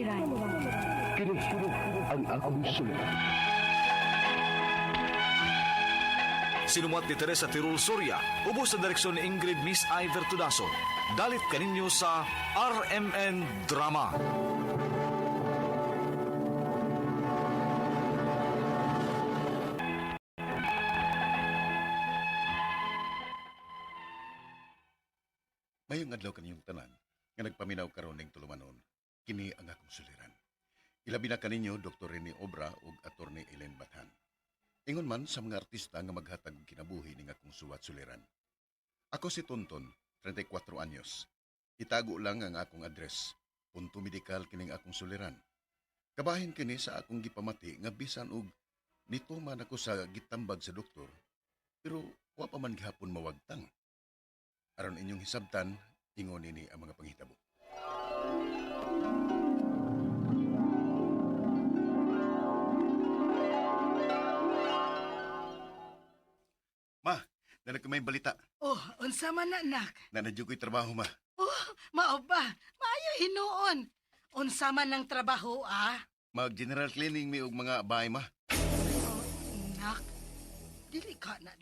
Kini ang akong suliran. Sinumat ni Teresa Tirul Soria, ubos sa direksyon ni Ingrid Miss Iver Tudaso. Dalit kaninyo sa RMN Drama. Mayong adlaw kaniyong tanan nga nagpaminaw karon ning tulumanon, kini ang akong suliran. Ilabi na kaninyo Dr. Rene Obra ug Attorney Ellen Bathan. Ingon man sa mga artista nga maghatag kinabuhi ning akong suwat suliran. Ako si Tonton, 34 anyos. Itago lang ang akong address. Punto medikal kining akong suliran. Kabahin kini sa akong gipamati nga bisan og nituman ako sa gitambag sa doktor, pero wa pa man gihapon mawagtang. Aron inyong hisabtan, ingon nini ang mga panghitabo. Ma, nanak may balita. Oh, unsa man na, anak? Nanadyo ko'y trabaho, ma. Oh, mao ba? Maayo hinuon. Unsa man ng trabaho, ah? Mag-general cleaning mi og mga bahay, ma. Oh, nak,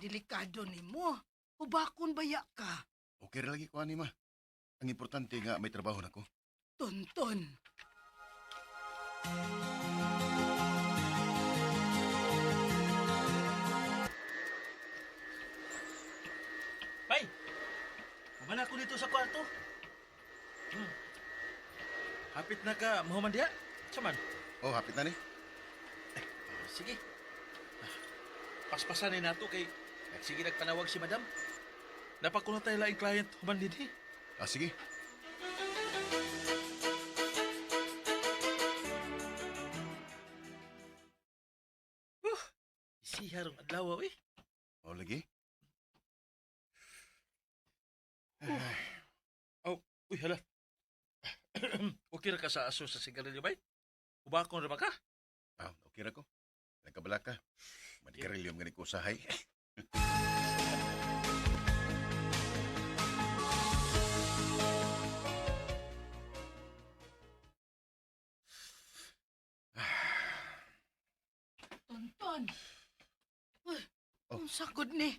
delikado nimo. Ubakon baya ka. Okay ra lagi ko ani, ma. Ang importante nga may trabaho na ko. Tonton. Bay! Kumana ko dito sa kwarto. Hapit na ka, mahuman diha? Saman? Oh, hapit na ni. Sige. Paspasan na nato kay sige nagpanawag si madam. Dapat ko na tayo laing client human din eh. Ah, sige. Isiha rong adlaw eh. Oh, lagi. Uy, hala. Okay ra ka sa aso sa sigarilyo bay? Ubakon ra ba ka? Ah, okay ra ko. Nagkabala ka. Madikarilyom gani ko usahay. Tonton. Uy, Oh. unsa gud ni?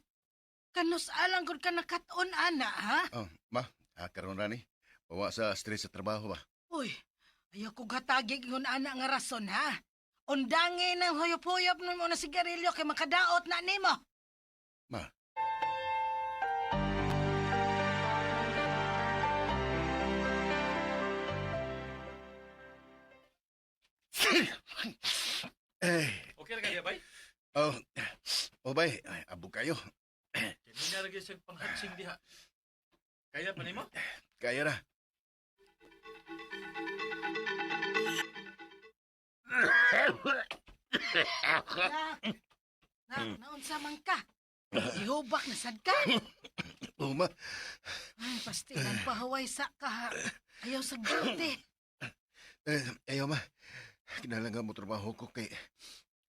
Kanus alang gud ka nakaton ana, ha? Oh, ma, karon ra ni. Bawa sa stress sa trabaho ba? Uy, ayaw ko gatagi ingon ana nga rason, ha? Undangin ng huyop-huyop mo na sigarilyo kay makadaot na nimo. Ma. Eh, Okay ra ka diha bay? oh, oh bay, ay, abo kayo. Kini na lagi sa panghatsing diha. Kaya pa nimo? Kaya ra. Naunsa man ka? Ihubak na sad ka. Oh, ma. Ay, pastilan pahaway sa ka, ha? Ayaw sa guti. Ayaw, ma. Kinahanglan mo trabaho ko kay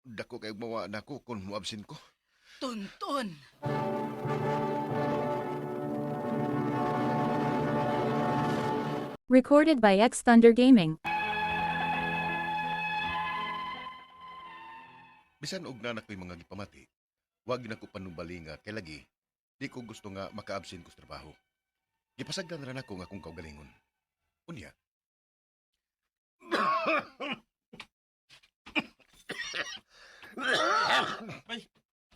dako kay mawa na ko kung muabsin ko. Tonton. Recorded by X Thunder Gaming. Bisan og nanak ko'y mga gipamati, wag na ko panubalinga kay lagi di ko gusto nga makaabsin ko sa trabaho. Gipasagdan ra nako nga akong kaugalingon. Unya. Bay,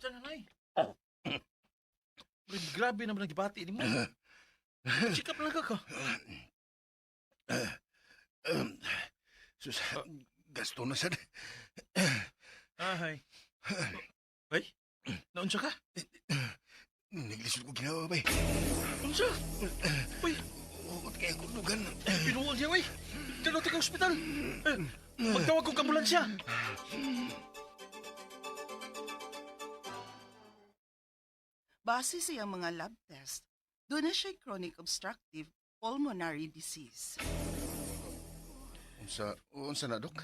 saan na nay? Grabe naman ang gibati ni mo. Check up lang ka. Sus, gasto na sad. Ahay. Bay, naunsa ka? Neglisyon ko ginawa, bay. Unsa? Bay, Huwag kaya ko dugan. pinuol niya, bay. Dalo ka ospital. Magtawag kong ambulansya. Base sa iyang mga lab test, doon na siya chronic obstructive pulmonary disease. Unsa na, Dok?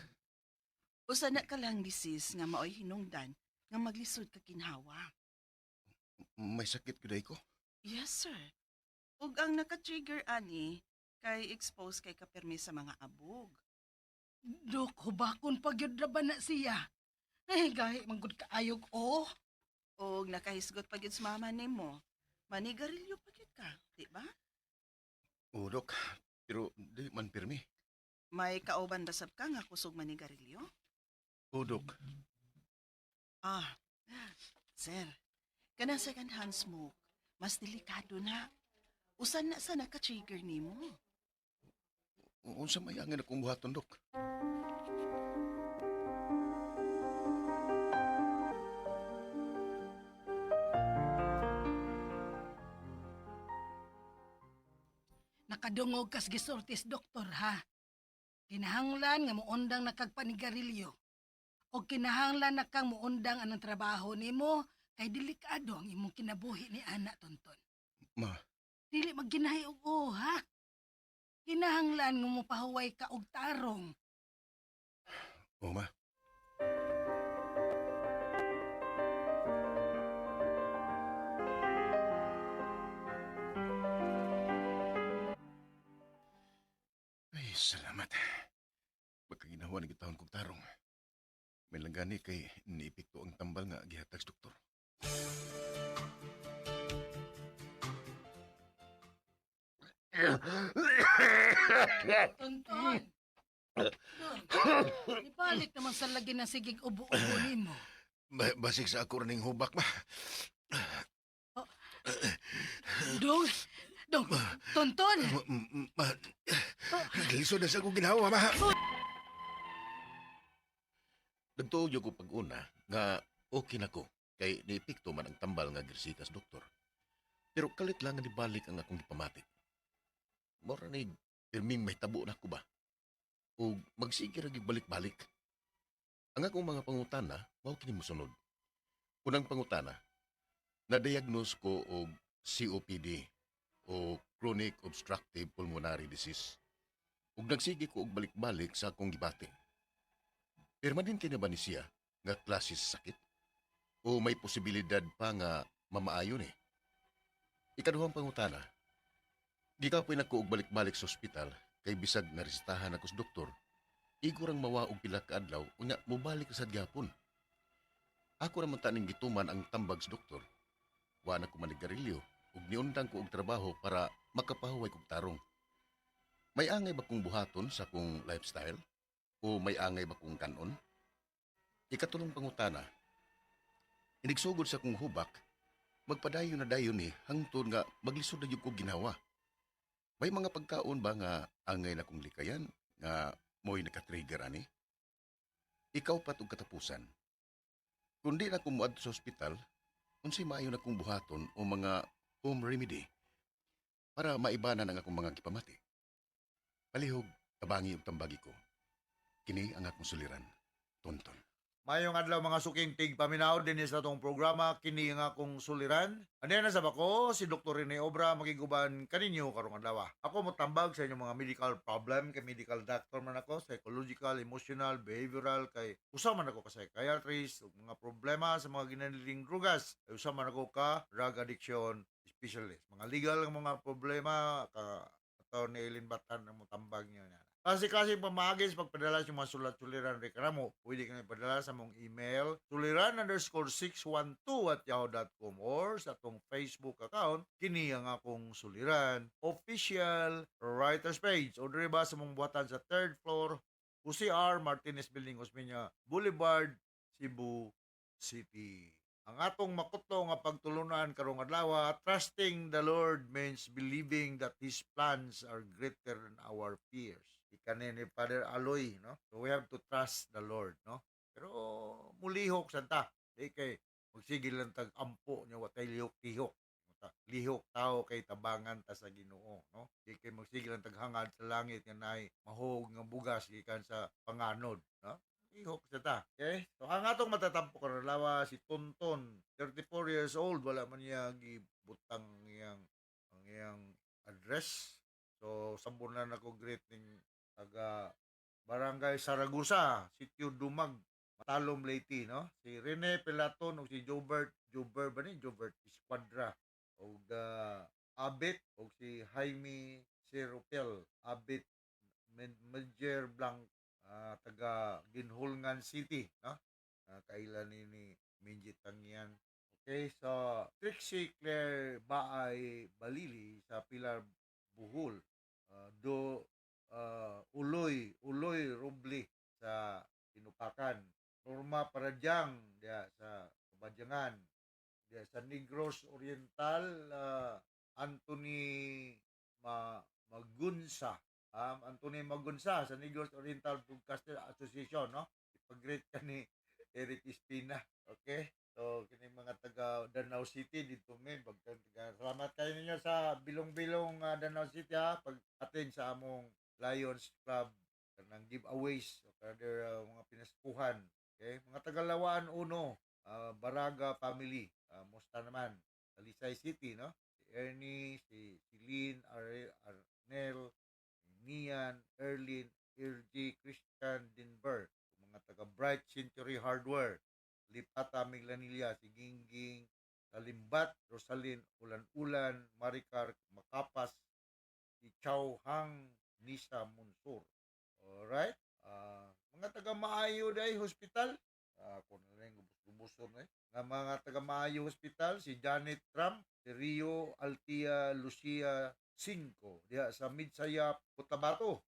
Usa na ka lang disease nga maoy hinungdan nga maglisod ka kinhawa. May sakit kuday ko. Yes, sir. Ug ang naka-trigger ani kay expose kay kapermi sa mga abog. Dok, hubakon pa gyud ra ba na siya? Ay, gahi manggod kaayog o. O nakahisgot pa gyud sa mama nimo. Manigarilyo pa gyud ka, di ba? Oo, Dok. Pero di man pirmi. May kauban basab ka nga kusog manigarilyo? Oo, Dok. Ah, sir, kanang second hand smoke, mas delikado na. Usan na sa naka-trigger nimo. Unsa may angin akong buhaton, Dok? Nakadungog kas gisortis doktor ha. Kinahanglan nga muundang nakagpanigarilyo. O kinahanglan na kang muundang anang trabaho nimo kay delikado ang imong kinabuhi ni ana tonton. Ma, Dili magginahi og ha. Kinahanglan nga mopahuway ka og tarong. oo, ma. Ay, salamat. Pagkaginawa ng gitahon kong tarong. May langgani kay niipikto ang tambal nga gihatag sa doktor. Tonton. Don, ibalik naman sa lagi ng sigig ubo-ubo nimo. Basig sa ako rin hubak, ma. Dong, dong, tonton. Ma, lisod na sa akong ginawa, ma. Nagtuyo ko pag-una nga okay na ko kay niipikto man ang tambal nga girsikas doktor. Pero kalit lang nga nibalik ang akong gipamatik. Mora ni pirming may tabo na ko ba? O magsige ra gyud balik-balik. Ang akong mga pangutana, mao kini mosunod. Unang pangutana, na-diagnose ko og COPD o chronic obstructive pulmonary disease. Ug nagsige ko og balik-balik sa akong gibati. Permanent kini ba ni siya nga klase sa sakit? O may posibilidad pa nga mamaayo ni? Ikaduhang pangutana, gikapoy na ko og balik-balik sa ospital kay bisag naresetahan ako sa doktor. Igurang mawa og pila ka adlaw unya mobalik sad gyapon. Ako naman taning gituman ang tambag sa doktor. Wa na ko manigarilyo ug niundang ko og trabaho para makapahuway kog tarong. May angay ba kong buhaton sa kong lifestyle? O may angay ba kong kanon? Ikatulong pangutana, inigsugod sa kong hubak, magpadayon na dayon ni hangtod nga maglisod na yung ko ginawa. May mga pagkaon ba nga angay na kong likayan nga mo'y nakatrigger ani? Ikaw pat og katapusan. Kung di na kong muad sa ospital, unsay maayo na kong buhaton o mga home remedy para maibanan ang akong mga gipamati. Palihog, tabangi og tambagi ko. Kini ang akong suliran, Tonton. Mayong adlaw mga suking tig paminaw din sa tong programa kini nga akong suliran. Ano na sa bako si Dr. Rene Obra magiguban kaninyo karong adlaw. Ako mo tambag sa inyong mga medical problem kay medical doctor man ako, psychological, emotional, behavioral kay usa man ako ka psychiatrist ug mga problema sa mga ginaniling drugas. Kay usa man ako ka drug addiction specialist. Mga legal nga mga problema ka ato ni Eileen Batan ang mo tambag niyo na. Kasi pamagis pagpadala sa mga sulat-suliran reklamo, pwede kang ipadala sa mong email suliran_612@yahoo.com or sa atong Facebook account kini ang akong suliran official writers page o dire ba sa mong buhatan sa 3rd floor UCR Martinez Building Osmeña Boulevard, Cebu City. Ang atong makuto nga pagtulunan karong adlaw, trusting the Lord means believing that His plans are greater than our fears. Ikanin ni Father Aloy, no? So we have to trust the Lord, no? Pero mulihok santa, di kay magsigil lang tag ampo nya watay lihok-lihok. Lihok tao kay tabangan ta sa Ginoo, no? Di kay magsigil lang tag hangad sa langit nga nay mahog nga bugas gikan sa panganod, no? Lihok santa. Okay? So ang atong matatampo karon lawa si Tonton, 34 years old, wala man niya gibutang ang iyang address. So sambunan ako greeting taga Barangay Saragusa, Sitio Dumag, Matalom Leyte, no? Si Rene Pelaton o si Jobert Esquadra o Abit o si Jaime Siropel, Abit Major taga Ginhulngan City, no? Kailan ni Minjit Tangian. Okay, so Trixie Claire Baay Balili sa Pilar Buhol. Uloy Roble sa Tinupakan. Norma Paradyang diya sa Kabadyangan. Diya sa Negros Oriental, Anthony Magunsa. Anthony Magunsa sa Negros Oriental Broadcaster Association, no? Ipag-greet ka ni Eric Espina. Okay? So, kini mga taga Danau City dito men salamat kayo ninyo sa bilong-bilong Danau City ha pag-attend sa among Lions Club ng giveaways o other mga pinaskuhan. Okay? Mga taga Lawaan Uno, Baraga family, musta naman? Talisay City, no? Si Ernie, si Celine, Arnel, Nian, Erlin, Irji, Christian, Dinber, mga taga Bright Century Hardware, Lipata, Miglanilla, si Gingging, Salimbat, Rosalyn, Ulan-Ulan, Maricar, Makapas, si Chow Hang, Nisa Munsur. Alright? Mga taga Maayo day Hospital, kung na rin gubos-gubosor na nga mga taga Maayo Hospital, si Janet Trump, si Rio Altia Lucia 5, diya sa Midsayap, Cotabato.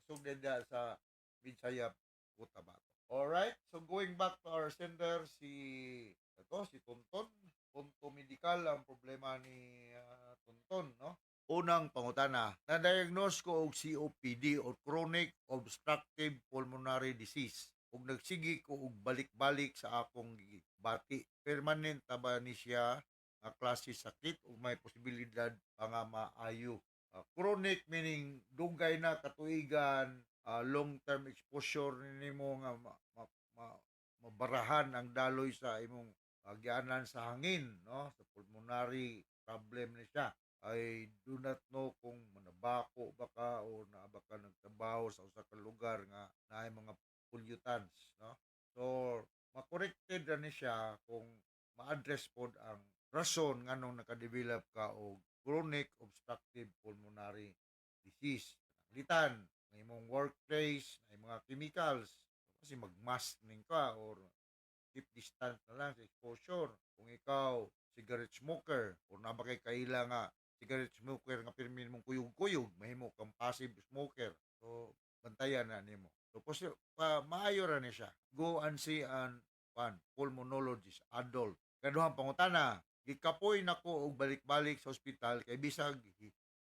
Kusog din diya sa Midsayap, Cotabato. Alright, so going back to our sender, si Tonton. Punto medical ang problema ni Tonton, no? Unang pangutana, na-diagnose ko og COPD or chronic obstructive pulmonary disease. Ug nagsigi ko og balik-balik sa akong bati. Permanent ta ba ni siya nga klase sakit ug may posibilidad pa nga maayo. Chronic meaning dugay na katuigan, long-term exposure nimo nga mabarahan ang daloy sa imong gianan sa hangin, no? Sa pulmonary problem ni siya. I do not know kung manabako ba ka o naaba ka nagtrabaho sa usa ka lugar nga naay mga pollutants, no? So, makorrekted na ni siya kung ma-address pod ang rason nganong nakadevelop ka og chronic obstructive pulmonary disease. Litan ng imong workplace, ng mga chemicals, kasi mag-mask ning ka or keep distance na lang sa exposure. Kung ikaw cigarette smoker o na ba kay kaila nga cigarette smoker nga pirmin mong kuyog-kuyog, mahimo kang passive smoker. So, bantayan na nimo. So, maayo ra ni siya. Go and see an pulmonologist, adult. Kaduhang pangutana, gikapoy nako og balik-balik sa ospital kay bisag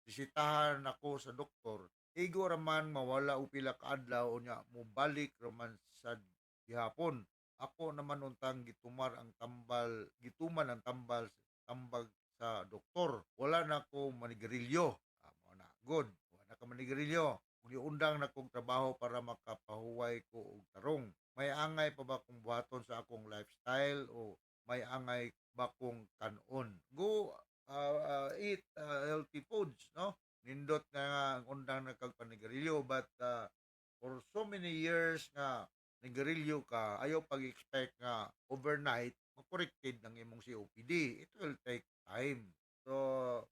bisitahan nako sa doktor. Igo raman mawala og pila ka adlaw nya mo balik raman sa gihapon. Ako naman untang gituman ang tambal tambag sa doktor. Wala na ko manigarilyo. Mo na good. Wala na ka manigarilyo. Kung undang na kong trabaho para makapahuway ko og tarong. May angay pa ba kong buhaton sa akong lifestyle o may angay ba kong kanon? Go eat healthy foods, no? Nindot na nga ang undang na kagpanigarilyo but for so many years nga nigarilyo ka, ayaw pag-expect nga overnight, makorrected ng imong COPD. It will take time. So,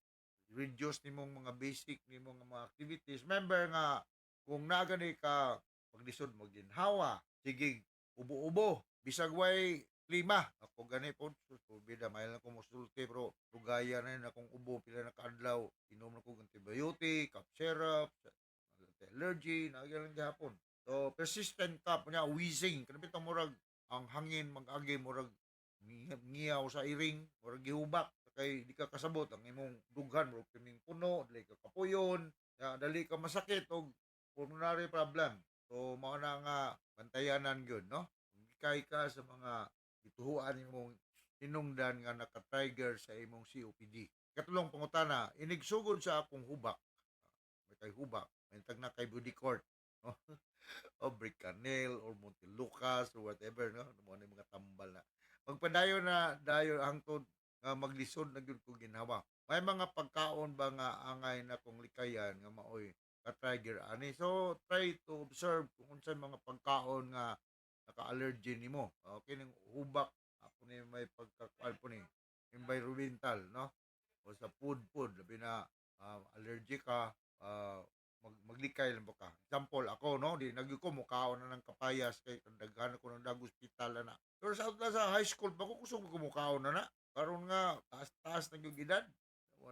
reduce nimong mga basic nimong mga activities. Remember nga, kung nagani ka, maglisod mo ginhawa, sige, ubo-ubo, bisag way klima. Ako gani po, bida, may lang ko musulti, pero rugaya na yun akong ubo, pila na kaadlaw, inom na ko antibiotic, cough syrup, allergy, nagyalang gihapon. So, persistent ka, punya, wheezing. Kanapit ang murag, ang hangin, mag-agi, murag, ngiyaw sa iring, murag gihubak. Kay di ka kasabot, ang imong dughan, murag kaming puno, dali ka kapuyon, dali ka masakit, o pulmonary problem. So, mao na nga, bantayanan yun, no? Ikay ka sa mga ituhuan imong hinungdan nga naka-trigger sa imong COPD. Katulong pangutana, inigsugod sa akong hubak. May kay hubak, may tag na kay body court. No? O Bricanel or Montelucas or whatever, no? Mo na mga tambal na. Magpadayon na dayon hangtod nga maglisod na gyud ko ginhawa. May mga pagkaon ba nga angay na kong likayan nga maoy ka-trigger ani. So try to observe kung unsay mga pagkaon nga naka-allergy nimo. Okay ning hubak apo ni may pagkakuan po ni environmental, no? O sa food labi na allergy ka maglikay lang ba ka. Example, ako, no, di nagyo ko mukhaon na ng kapayas kay daghan ko ng dag hospital na. Pero sa high school pa ko gusto ko mukhaon na. Karon nga taas-taas na yung edad.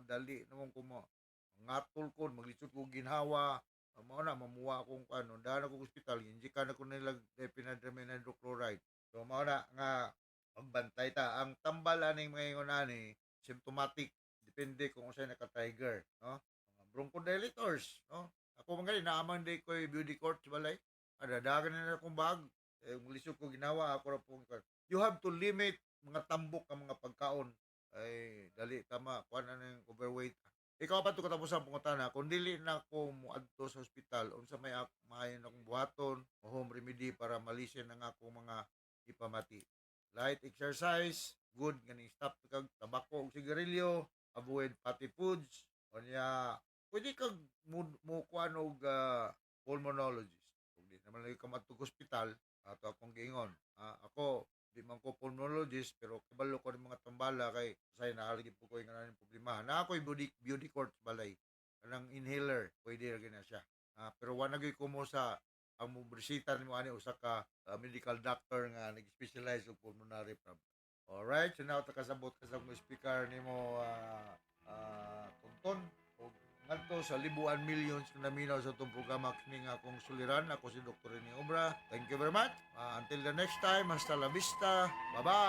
Dali naman ko mo. Ngatol ko, maglisod ko ginhawa. Mao na mamuwa akong ano, daan ako hospital, injikan ako nilag diphenhydramine hydrochloride. So mao na nga magbantay ta. Ang tambal aning mga ingon ani symptomatic depende kung unsay naka-trigger, no? Mga bronchodilators, no? Ako mga naamang day ko beauty court sa balay. Adadagan na akong bag. Lisod ko ginawa ako ra pong you have to limit mga tambok ang mga pagkaon. Ay dali tama kuan na ng overweight. Ikaw pa to katapos ang pangutana, kung dili na ako muadto sa ospital, unsa may maayon akong buhaton o home remedy para malisin ang akong mga ipamati. Light exercise, good ganing stop kag tabako ug sigarilyo, avoid fatty foods, o niya, pwede kag mo kuan og pulmonologist. Kung di naman lagi ka matug ospital, ato akong giingon. Ako, di man ko pulmonologist pero kabalo ko ng mga tambala kay say naalagi po ko yung anong problema na ako'y beauty court balay kanang inhaler pwede ra na siya pero wala gyud ko mo sa ang bisita nimo ani usa ka medical doctor nga nag-specialize og pulmonary problem. Alright, so now takasabot ka sa mga speaker nimo Tonton og ngadto sa libuan millions na naminaw sa itong programa kini nga akong suliran. Ako si Dr. Rene Obra. Thank you very much. Until the next time, hasta la vista. Bye-bye.